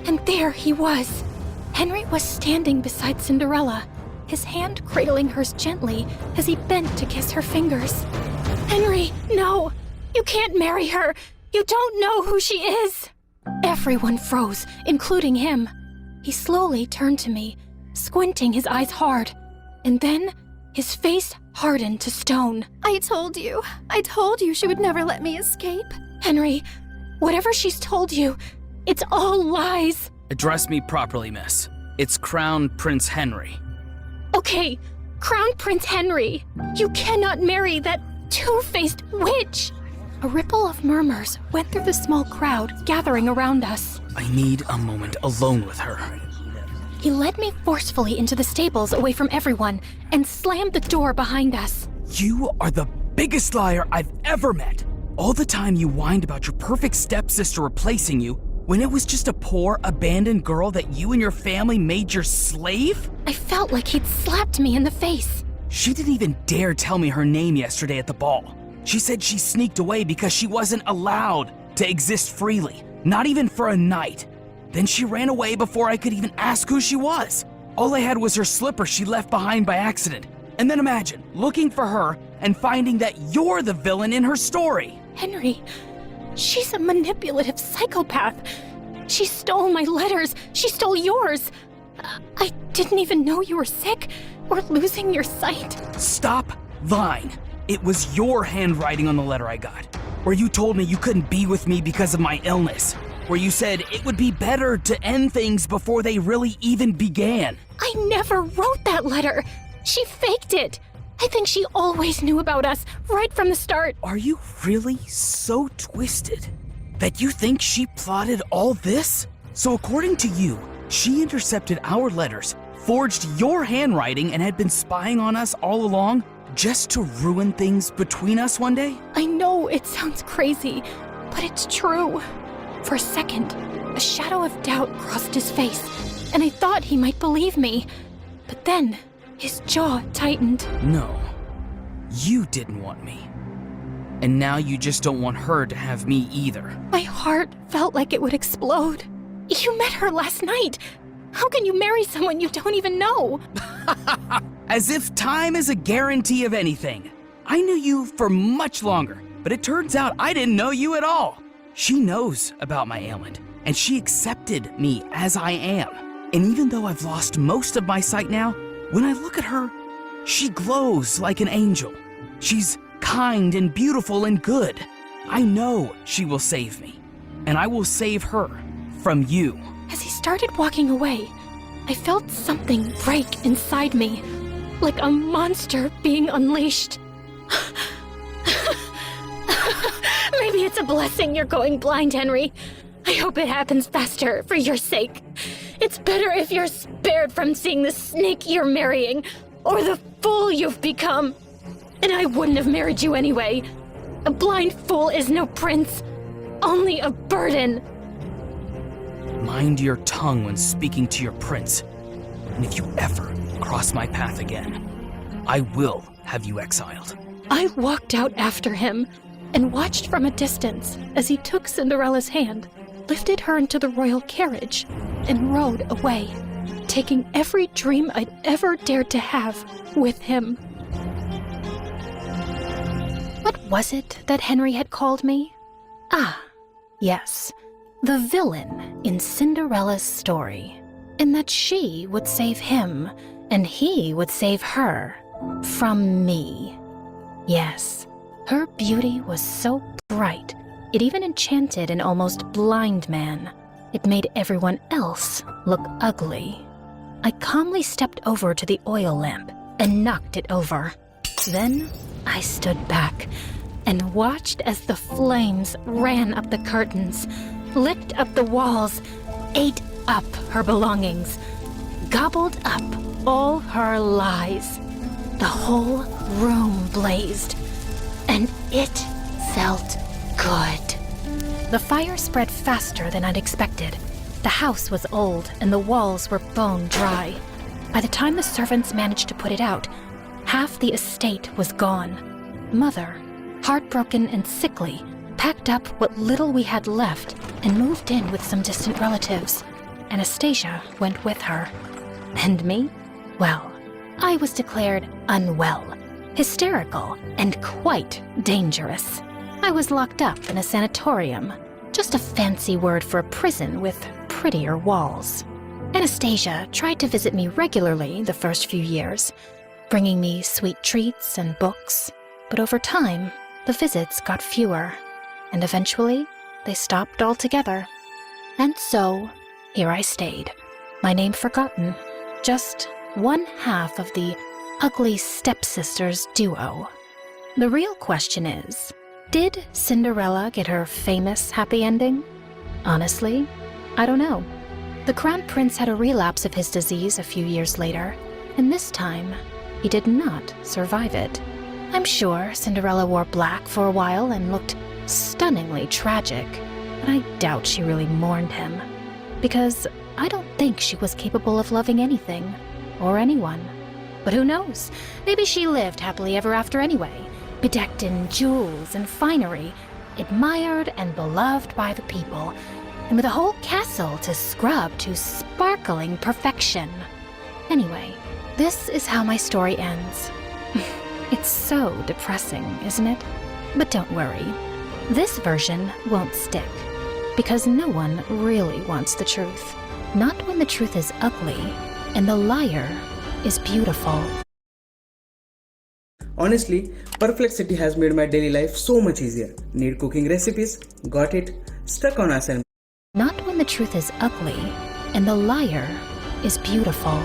And there he was. Henry was standing beside Cinderella, his hand cradling hers gently as he bent to kiss her fingers. Henry, no! You can't marry her! You don't know who she is! Everyone froze, including him. He slowly turned to me, squinting his eyes hard, and then his face hardened to stone. I told you she would never let me escape. Henry, whatever she's told you, it's all lies. Address me properly, miss. It's Crown Prince Henry. Okay, Crown Prince Henry, you cannot marry that two-faced witch. A ripple of murmurs went through the small crowd gathering around us. I need a moment alone with her. He led me forcefully into the stables away from everyone and slammed the door behind us. You are the biggest liar I've ever met. All the time you whined about your perfect stepsister replacing you when it was just a poor, abandoned girl that you and your family made your slave? I felt like he'd slapped me in the face. She didn't even dare tell me her name yesterday at the ball. She said she sneaked away because she wasn't allowed to exist freely, not even for a night. Then she ran away before I could even ask who she was. All I had was her slipper she left behind by accident. And then imagine looking for her and finding that you're the villain in her story. Henry, she's a manipulative psychopath. She stole my letters. She stole yours. I didn't even know you were sick or losing your sight. Stop lying. It was your handwriting on the letter I got, where you told me you couldn't be with me because of my illness, where you said it would be better to end things before they really even began. I never wrote that letter. She faked it. I think she always knew about us right from the start. Are you really so twisted that you think she plotted all this? So according to you, she intercepted our letters, forged your handwriting, and had been spying on us all along just to ruin things between us one day? I know it sounds crazy, but it's true. For a second, a shadow of doubt crossed his face, and I thought he might believe me. But then, his jaw tightened. No, you didn't want me. And now you just don't want her to have me either. My heart felt like it would explode. You met her last night. How can you marry someone you don't even know? As if time is a guarantee of anything. I knew you for much longer, but it turns out I didn't know you at all. She knows about my ailment, and she accepted me as I am. And even though I've lost most of my sight now, when I look at her, she glows like an angel. She's kind and beautiful and good. I know she will save me, and I will save her from you. As he started walking away, I felt something break inside me, like a monster being unleashed. Maybe it's a blessing you're going blind, Henry. I hope it happens faster for your sake. It's better if you're spared from seeing the snake you're marrying, or the fool you've become. And I wouldn't have married you anyway. A blind fool is no prince, only a burden. Mind your tongue when speaking to your prince. And if you ever cross my path again, I will have you exiled. I walked out after him and watched from a distance as he took Cinderella's hand, lifted her into the royal carriage, and rode away, taking every dream I'd ever dared to have with him. What was it that Henry had called me? Ah, yes, the villain in Cinderella's story, and that she would save him and he would save her from me. Yes, her beauty was so bright, it even enchanted an almost blind man. It made everyone else look ugly. I calmly stepped over to the oil lamp and knocked it over. Then I stood back and watched as the flames ran up the curtains, licked up the walls, ate up her belongings, gobbled up all her lies. The whole room blazed, and it felt good. The fire spread faster than I'd expected. The house was old, and the walls were bone dry. By the time the servants managed to put it out, half the estate was gone. Mother, heartbroken and sickly, packed up what little we had left and moved in with some distant relatives. Anastasia went with her. And me? Well, I was declared unwell, hysterical, and quite dangerous. I was locked up in a sanatorium, just a fancy word for a prison with prettier walls. Anastasia tried to visit me regularly the first few years, bringing me sweet treats and books, but over time, the visits got fewer, and eventually, they stopped altogether. And so, here I stayed, my name forgotten, just one half of the ugly stepsisters duo. The real question is, did Cinderella get her famous happy ending? Honestly, I don't know. The Crown Prince had a relapse of his disease a few years later, and this time, he did not survive it. I'm sure Cinderella wore black for a while and looked stunningly tragic, but I doubt she really mourned him, because I don't think she was capable of loving anything or anyone. But who knows? Maybe she lived happily ever after anyway, bedecked in jewels and finery, admired and beloved by the people, and with a whole castle to scrub to sparkling perfection. Anyway, this is how my story ends. It's so depressing, isn't it? But don't worry. This version won't stick, because no one really wants the truth. Not when the truth is ugly and the liar is beautiful. Honestly, Perplexity has made my daily life so much easier. Need cooking recipes? Got it. Stuck on assignment? Not when the truth is ugly and the liar is beautiful.